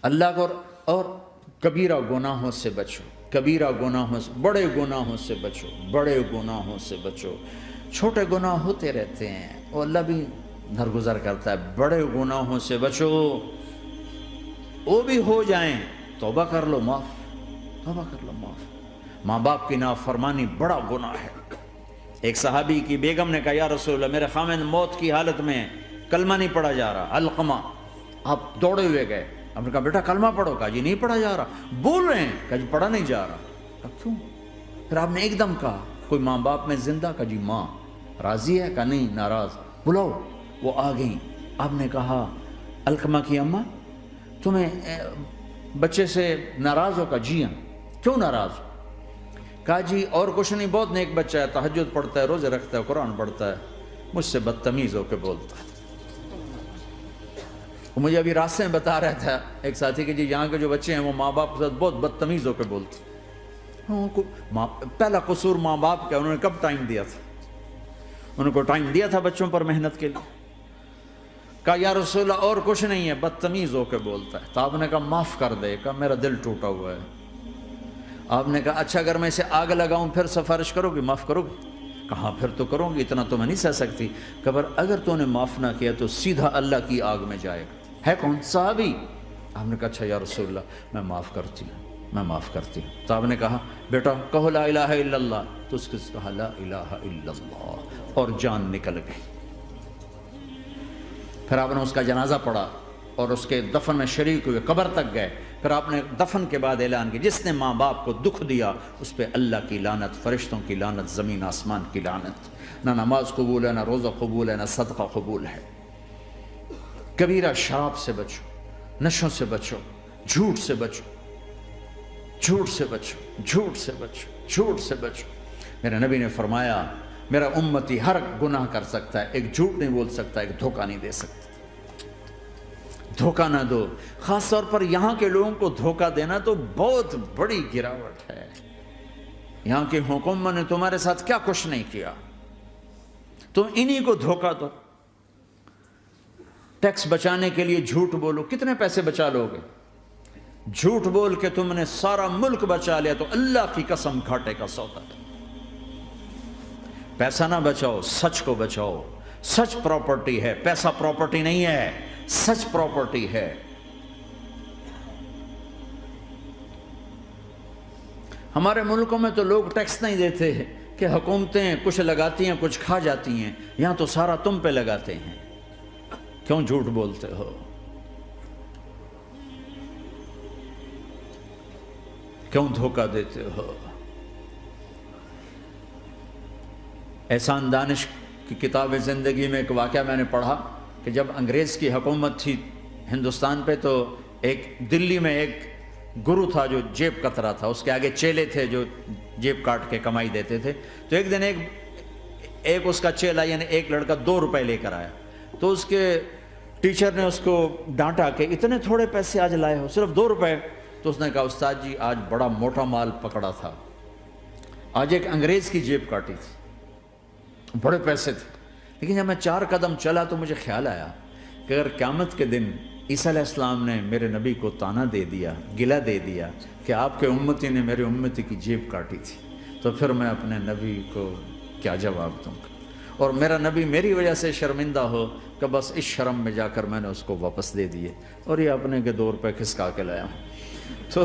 اللہ کو اور کبیرہ گناہوں سے بچو، کبیرہ گناہوں سے، بڑے گناہوں سے بچو، بڑے گناہوں سے بچو۔ چھوٹے گناہ ہوتے رہتے ہیں اور اللہ بھی درگزر کرتا ہے، بڑے گناہوں سے بچو، وہ بھی ہو جائیں توبہ کر لو معاف، توبہ کر لو معاف۔ ماں باپ کی نافرمانی بڑا گناہ ہے۔ ایک صحابی کی بیگم نے کہا یا رسول اللہ میرے خاوند موت کی حالت میں کلمہ نہیں پڑھا جا رہا، علقمہ۔ آپ دوڑے ہوئے گئے، آپ نے کہا بیٹا کلمہ پڑھو، کہا جی نہیں پڑھا جا رہا، بول رہے ہیں، کہا جی پڑھا نہیں جا رہا، کہا کیوں؟ پھر آپ نے ایک دم کہا کوئی ماں باپ میں زندہ؟ کہا جی ماں۔ راضی ہے؟ کہا نہیں ناراض، بلاؤ۔ وہ آ گئیں، آپ نے کہا علقمہ کی اماں تمہیں بچے سے ناراض ہو؟ کہا جی ہاں۔ کیوں ناراض ہو؟ کہا جی اور کچھ نہیں، بہت نیک بچہ ہے، تہجد پڑھتا ہے، روزے رکھتا ہے، قرآن پڑھتا ہے، مجھ سے بدتمیز ہو کے بولتا ہے۔ وہ مجھے ابھی راستے میں بتا رہا تھا ایک ساتھی کہ جی یہاں کے جو بچے ہیں وہ ماں باپ کے ساتھ بہت بدتمیز ہو کے بولتے ہیں۔ پہلا قصور ماں باپ کا، انہوں نے کب ٹائم دیا تھا؟ انہوں کو ٹائم دیا تھا بچوں پر محنت کے لیے؟ کہا یا رسول اللہ اور کچھ نہیں ہے، بدتمیز ہو کے بولتا ہے۔ تو آپ نے کہا معاف کر دے، کہا میرا دل ٹوٹا ہوا ہے۔ آپ نے کہا اچھا اگر میں اسے آگ لگاؤں پھر سفارش کرو گی، معاف کرو گی؟ کہا پھر تو کروں گی، اتنا تو میں نہیں سہ سکتی۔ کہ اگر تو نے معاف نہ کیا تو سیدھا اللہ کی آگ میں جائے گا۔ ہے کون؟ صحابی۔ آپ نے کہا اچھا یا رسول اللہ میں معاف کرتی ہوں، میں معاف کرتی ہوں۔ تو آپ نے کہا بیٹا کہو لا الہ الا اللہ، تو اس نے کہا لا الہ الا اللہ، اور جان نکل گئی۔ پھر آپ نے اس کا جنازہ پڑھا اور اس کے دفن میں شریک ہوئے، قبر تک گئے۔ پھر آپ نے دفن کے بعد اعلان کیا جس نے ماں باپ کو دکھ دیا اس پہ اللہ کی لعنت، فرشتوں کی لعنت، زمین آسمان کی لعنت۔ نہ نماز قبول ہے، نہ روزہ قبول ہے، نہ صدقہ قبول ہے۔ کبیرہ شراب سے بچو، نشوں سے بچو، جھوٹ سے بچو، جھوٹ سے بچو، جھوٹ سے بچو، جھوٹ سے بچو۔ میرے نبی نے فرمایا میرا امتی ہر گناہ کر سکتا ہے، ایک جھوٹ نہیں بول سکتا، ایک دھوکہ نہیں دے سکتا۔ دھوکہ نہ دو، خاص طور پر یہاں کے لوگوں کو دھوکہ دینا تو بہت بڑی گراوٹ ہے۔ یہاں کی حکومت نے تمہارے ساتھ کیا کچھ نہیں کیا، تم انہی کو دھوکہ دو۔ ٹیکس بچانے کے لیے جھوٹ بولو، کتنے پیسے بچا لو گے؟ جھوٹ بول کے تم نے سارا ملک بچا لیا تو اللہ کی قسم گھاٹے کا سودا۔ پیسہ نہ بچاؤ، سچ کو بچاؤ۔ سچ پراپرٹی ہے، پیسہ پراپرٹی نہیں ہے، سچ پراپرٹی ہے۔ ہمارے ملکوں میں تو لوگ ٹیکس نہیں دیتے کہ حکومتیں کچھ لگاتی ہیں کچھ کھا جاتی ہیں، یہاں تو سارا تم پہ لگاتے ہیں۔ کیوں جھوٹ بولتے ہو؟ کیوں دھوکہ دیتے ہو؟ احسان دانش کی کتاب زندگی میں ایک واقعہ میں نے پڑھا کہ جب انگریز کی حکومت تھی ہندوستان پہ تو ایک دلی میں ایک گرو تھا جو جیب کترا تھا، اس کے آگے چیلے تھے جو جیب کاٹ کے کمائی دیتے تھے۔ تو ایک دن ایک اس کا چیلا یعنی ایک لڑکا 2 روپے لے کر آیا، تو اس کے ٹیچر نے اس کو ڈانٹا کہ اتنے تھوڑے پیسے آج لائے ہو، صرف 2 روپے۔ تو اس نے کہا استاد جی آج بڑا موٹا مال پکڑا تھا، آج ایک انگریز کی جیب کاٹی تھی، بڑے پیسے تھے۔ لیکن جب میں 4 قدم چلا تو مجھے خیال آیا کہ اگر قیامت کے دن عیسیٰ علیہ السلام نے میرے نبی کو تانا دے دیا، گلہ دے دیا کہ آپ کے امتی نے میرے امتی کی جیب کاٹی تھی، تو پھر میں اپنے نبی کو کیا جواب دوں گا؟ اور میرا نبی میری وجہ سے شرمندہ ہو کہ بس اس شرم میں جا کر میں نے اس کو واپس دے دیے اور یہ اپنے کے 2 روپے کھسکا کے لایا ہوں۔ تو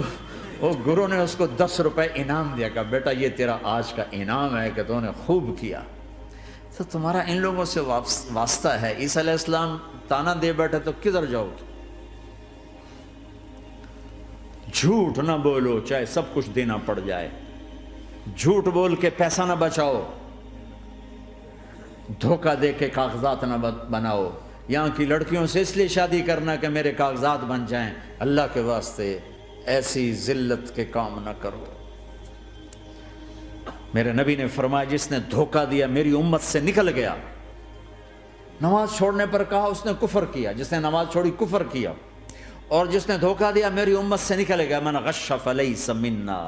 وہ گرو نے اس کو 10 روپے انعام دیا کہ بیٹا یہ تیرا آج کا انعام ہے کہ تو نے خوب کیا۔ تو تمہارا ان لوگوں سے واسطہ ہے، عیسیٰ علیہ السلام تانا دے بیٹھے تو کدھر جاؤ گے؟ جھوٹ نہ بولو چاہے سب کچھ دینا پڑ جائے، جھوٹ بول کے پیسہ نہ بچاؤ، دھوکہ دے کے کاغذات نہ بناؤ۔ یہاں کی لڑکیوں سے اس لیے شادی کرنا کہ میرے کاغذات بن جائیں، اللہ کے واسطے ایسی ذلت کے کام نہ کرو۔ میرے نبی نے فرمایا جس نے دھوکہ دیا میری امت سے نکل گیا۔ نماز چھوڑنے پر کہا اس نے کفر کیا، جس نے نماز چھوڑی کفر کیا، اور جس نے دھوکہ دیا میری امت سے نکل گیا۔ من غش فلیس منا۔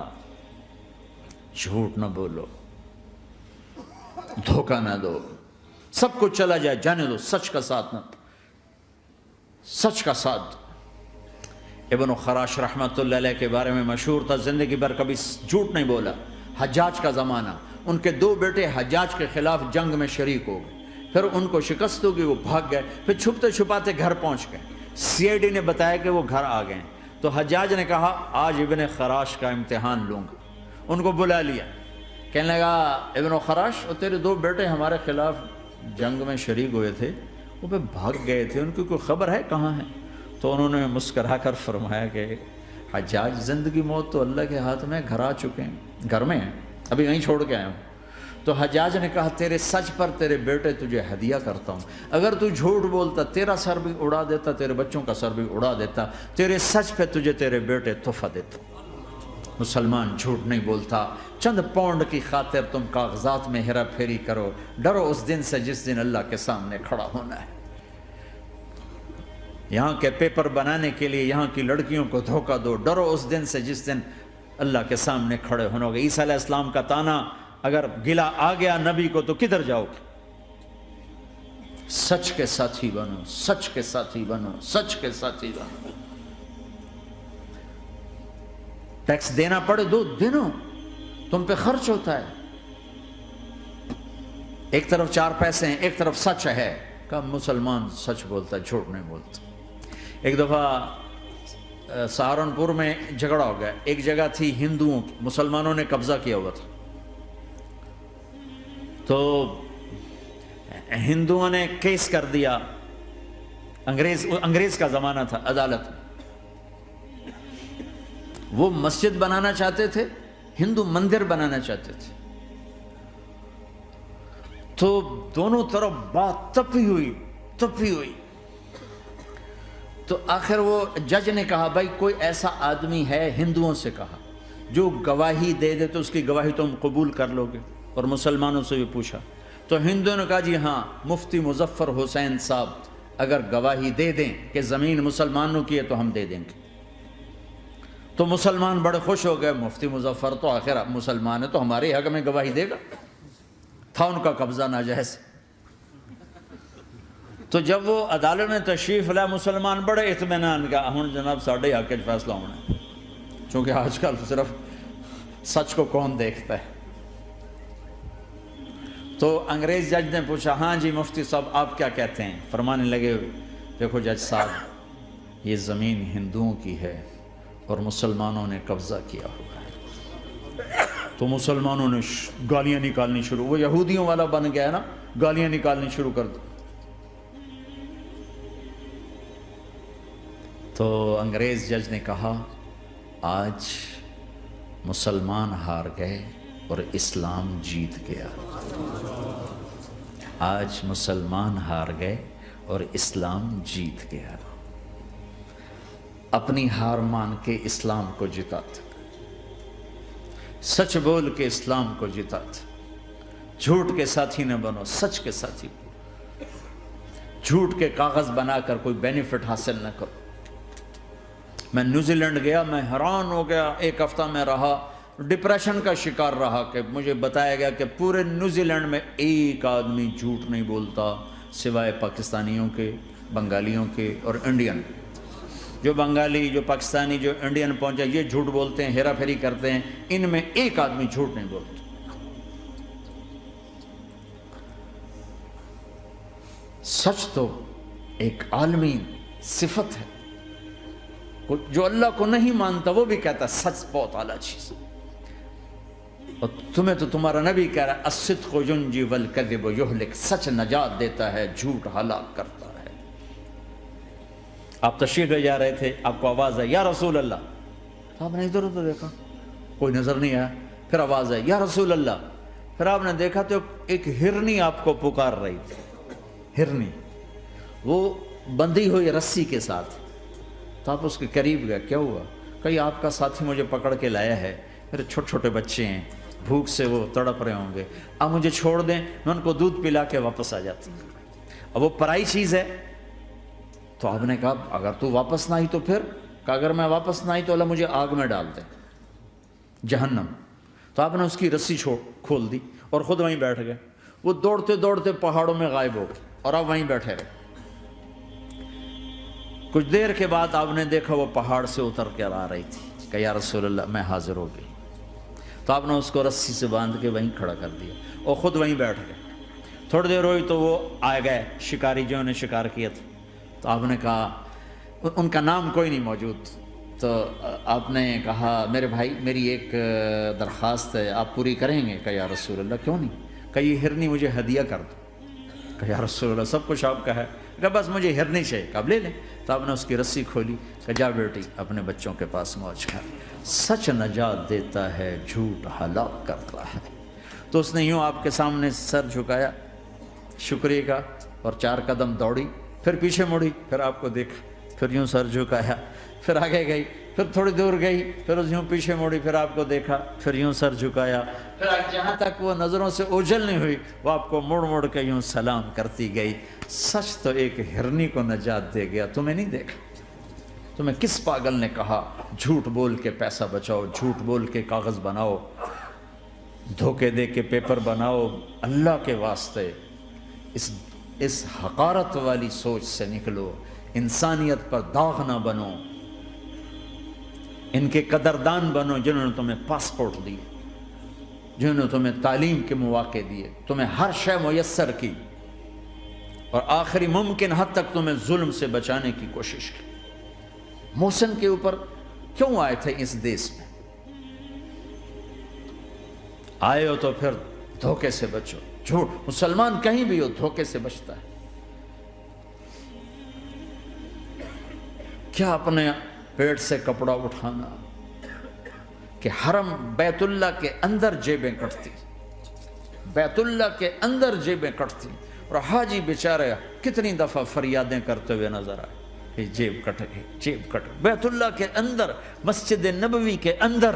جھوٹ نہ بولو، دھوکہ نہ دو، سب کچھ چلا جائے جانے دو، سچ کا ساتھ نہ، سچ کا ساتھ۔ ابن خراش رحمۃ اللہ علیہ کے بارے میں مشہور تھا، زندگی بھر کبھی جھوٹ نہیں بولا۔ حجاج کا زمانہ، ان کے 2 بیٹے حجاج کے خلاف جنگ میں شریک ہو گئے، پھر ان کو شکست ہوگی، وہ بھاگ گئے، پھر چھپتے چھپاتے گھر پہنچ گئے۔ سی آئی ڈی نے بتایا کہ وہ گھر آ گئے، تو حجاج نے کہا آج ابن خراش کا امتحان لوں گا۔ ان کو بلا لیا، کہنے لگا ابن خراش، اور تیرے 2 بیٹے ہمارے خلاف جنگ میں شریک ہوئے تھے، وہ پہ بھاگ گئے تھے، ان کی کوئی خبر ہے کہاں ہے؟ تو انہوں نے مسکرا کر فرمایا کہ حجاج، زندگی موت تو اللہ کے ہاتھ میں، گھر آ چکے ہیں، گھر میں ہیں، ابھی یہیں چھوڑ کے آیا ہوں۔ تو حجاج نے کہا تیرے سچ پر تیرے بیٹے تجھے ہدیہ کرتا ہوں، اگر تو جھوٹ بولتا تیرا سر بھی اڑا دیتا، تیرے بچوں کا سر بھی اڑا دیتا، تیرے سچ پہ تجھے تیرے بیٹے تحفہ دیتا۔ مسلمان جھوٹ نہیں بولتا۔ چند پاؤنڈ کی خاطر تم کاغذات میں ہیرا پھیری کرو، ڈرو اس دن سے جس دن اللہ کے سامنے کھڑا ہونا ہے۔ یہاں کے پیپر بنانے کے لیے یہاں کی لڑکیوں کو دھوکہ دو، ڈرو اس دن سے جس دن اللہ کے سامنے کھڑے ہونا ہوگا۔ عیسیٰ علیہ السلام کا تانا اگر گلا آ گیا نبی کو تو کدھر جاؤ گے؟ سچ کے ساتھی بنو، سچ کے ساتھی بنو، سچ کے ساتھی بنو۔ ٹیکس دینا پڑے دو، دینو، تم پہ خرچ ہوتا ہے۔ ایک طرف 4 پیسے ہیں، ایک طرف سچ ہے، کہ مسلمان سچ بولتا ہے، جھوٹ نہیں بولتا۔ ایک دفعہ سہارنپور میں جھگڑا ہو گیا، ایک جگہ تھی ہندوؤں کی، مسلمانوں نے قبضہ کیا ہوا تھا، تو ہندوؤں نے کیس کر دیا، انگریز کا زمانہ تھا، عدالت میں۔ وہ مسجد بنانا چاہتے تھے، ہندو مندر بنانا چاہتے تھے، تو دونوں طرف بات تپی ہوئی۔ تو آخر وہ جج نے کہا بھائی کوئی ایسا آدمی ہے، ہندوؤں سے کہا، جو گواہی دے دے تو اس کی گواہی تم قبول کر لو گے؟ اور مسلمانوں سے بھی پوچھا، تو ہندوؤں نے کہا جی ہاں، مفتی مظفر حسین صاحب اگر گواہی دے دیں کہ زمین مسلمانوں کی ہے تو ہم دے دیں گے۔ تو مسلمان بڑے خوش ہو گئے، مفتی مظفر تو آخر مسلمان ہے تو ہمارے حق میں گواہی دے گا، تھا ان کا قبضہ ناجائز۔ تو جب وہ عدالت میں تشریف لائے، مسلمان بڑے اطمینان کا، ہن جناب ساڈے حق وچ فیصلہ ہونا ہے، چونکہ آج کل صرف سچ کو کون دیکھتا ہے۔ تو انگریز جج نے پوچھا ہاں جی مفتی صاحب آپ کیا کہتے ہیں؟ فرمانے لگے دیکھو جج صاحب، یہ زمین ہندوؤں کی ہے اور مسلمانوں نے قبضہ کیا ہوا ہے۔ تو مسلمانوں نے گالیاں نکالنی شروع، وہ یہودیوں والا بن گیا ہے نا، گالیاں نکالنی شروع کر دی۔ تو انگریز جج نے کہا آج مسلمان ہار گئے اور اسلام جیت گیا، آج مسلمان ہار گئے اور اسلام جیت گیا۔ اپنی ہار مان کے اسلام کو جتاتے، سچ بول کے اسلام کو جتاتے، جھوٹ کے ساتھی نہ بنو، سچ کے ساتھی، جھوٹ کے کاغذ بنا کر کوئی بینیفٹ حاصل نہ کرو۔ میں نیوزی لینڈ گیا، میں حیران ہو گیا، 1 ہفتہ میں رہا، ڈپریشن کا شکار رہا کہ مجھے بتایا گیا کہ پورے نیوزی لینڈ میں ایک آدمی جھوٹ نہیں بولتا سوائے پاکستانیوں کے، بنگالیوں کے اور انڈین۔ جو بنگالی، جو پاکستانی، جو انڈین پہنچے یہ جھوٹ بولتے ہیں، ہیرا پھیری کرتے ہیں، ان میں ایک آدمی جھوٹ نہیں بولتا۔ سچ تو ایک عالمی صفت ہے، جو اللہ کو نہیں مانتا وہ بھی کہتا ہے سچ بہت اعلیٰ چیز ہے۔ اور تمہیں تو تمہارا نبی کہہ رہا ہے الصدق ینجی والکذب یہلک، سچ نجات دیتا ہے، جھوٹ ہلاک کرتا ہے۔ آپ تشریف لے جا رہے تھے، آپ کو آواز آئی یا رسول اللہ، آپ نے ادھر ادھر دیکھا، کوئی نظر نہیں آیا، پھر آواز آئی یا رسول اللہ، پھر آپ نے دیکھا تو ایک ہرنی آپ کو پکار رہی تھی، ہرنی، وہ بندھی ہوئی رسی کے ساتھ۔ تو آپ اس کے قریب گئے، کیا ہوا؟ کہ آپ کا ساتھی مجھے پکڑ کے لایا ہے، میرے چھوٹے چھوٹے بچے ہیں، بھوک سے وہ تڑپ رہے ہوں گے، آپ مجھے چھوڑ دیں، میں ان کو دودھ پلا کے واپس آ جاتا ہوں۔ اب وہ پرائی چیز ہے، تو آپ نے کہا اگر تو واپس نہ آئی تو پھر، کہ اگر میں واپس نہ آئی تو اللہ مجھے آگ میں ڈال دے، جہنم۔ تو آپ نے اس کی رسی کھول دی اور خود وہیں بیٹھ گئے۔ وہ دوڑتے دوڑتے پہاڑوں میں غائب ہو گئے اور آپ وہیں بیٹھے رہے۔ کچھ دیر کے بعد آپ نے دیکھا وہ پہاڑ سے اتر کر آ رہی تھی کہ یا رسول اللہ میں حاضر ہو گئی. تو آپ نے اس کو رسی سے باندھ کے وہیں کھڑا کر دیا اور خود وہیں بیٹھ گئے. تھوڑی دیر ہوئی تو وہ آ گئے شکاری جو نے شکار کیا تھا. تو آپ نے کہا، ان کا نام کوئی نہیں موجود، تو آپ نے کہا میرے بھائی میری ایک درخواست ہے، آپ پوری کریں گے؟ کہ یا رسول اللہ کیوں نہیں؟ کہ یہ ہرنی مجھے ہدیہ کر دو. کہ یا رسول اللہ سب کچھ آپ کا ہے. کہ بس مجھے ہرنی چاہیے. کہ آپ لے لیں. تو آپ نے اس کی رسی کھولی کہ جا بیٹی اپنے بچوں کے پاس موج کر. سچ نجات دیتا ہے، جھوٹ ہلاک کرتا ہے. تو اس نے یوں آپ کے سامنے سر جھکایا شکریہ کا اور 4 قدم دوڑی، پھر پیچھے مڑی، پھر آپ کو دیکھا، پھر یوں سر جھکایا، پھر آگے گئی، پھر تھوڑی دور گئی، پھر یوں پیچھے مڑی، پھر آپ کو دیکھا، پھر یوں سر جھکایا، پھر جہاں تک وہ نظروں سے اوجھل نہیں ہوئی وہ آپ کو مڑ مڑ کے یوں سلام کرتی گئی. سچ تو ایک ہرنی کو نجات دے گیا، تمہیں نہیں دیکھا. تمہیں کس پاگل نے کہا جھوٹ بول کے پیسہ بچاؤ، جھوٹ بول کے کاغذ بناؤ، دھوکے دے کے پیپر بناؤ؟ اللہ کے واسطے اس حقارت والی سوچ سے نکلو. انسانیت پر داغ نہ بنو. ان کے قدردان بنو جنہوں نے تمہیں پاسپورٹ دیے، جنہوں نے تمہیں تعلیم کے مواقع دیے، تمہیں ہر شے میسر کی، اور آخری ممکن حد تک تمہیں ظلم سے بچانے کی کوشش کی. محسن کے اوپر کیوں آئے تھے اس دیس میں؟ آئے ہو تو پھر دھوکے سے بچو. جھوٹ، مسلمان کہیں بھی ہو دھوکے سے بچتا ہے. کیا اپنے پیٹ سے کپڑا اٹھانا کہ حرم بیت اللہ کے اندر جیبیں کٹتی، بیت اللہ کے اندر جیبیں کٹتی، اور حاجی بیچارے کتنی دفعہ فریادیں کرتے ہوئے نظر آئے کہ جیب کٹ گئی، جیب کٹ گئی. بیت اللہ کے اندر، مسجد نبوی کے اندر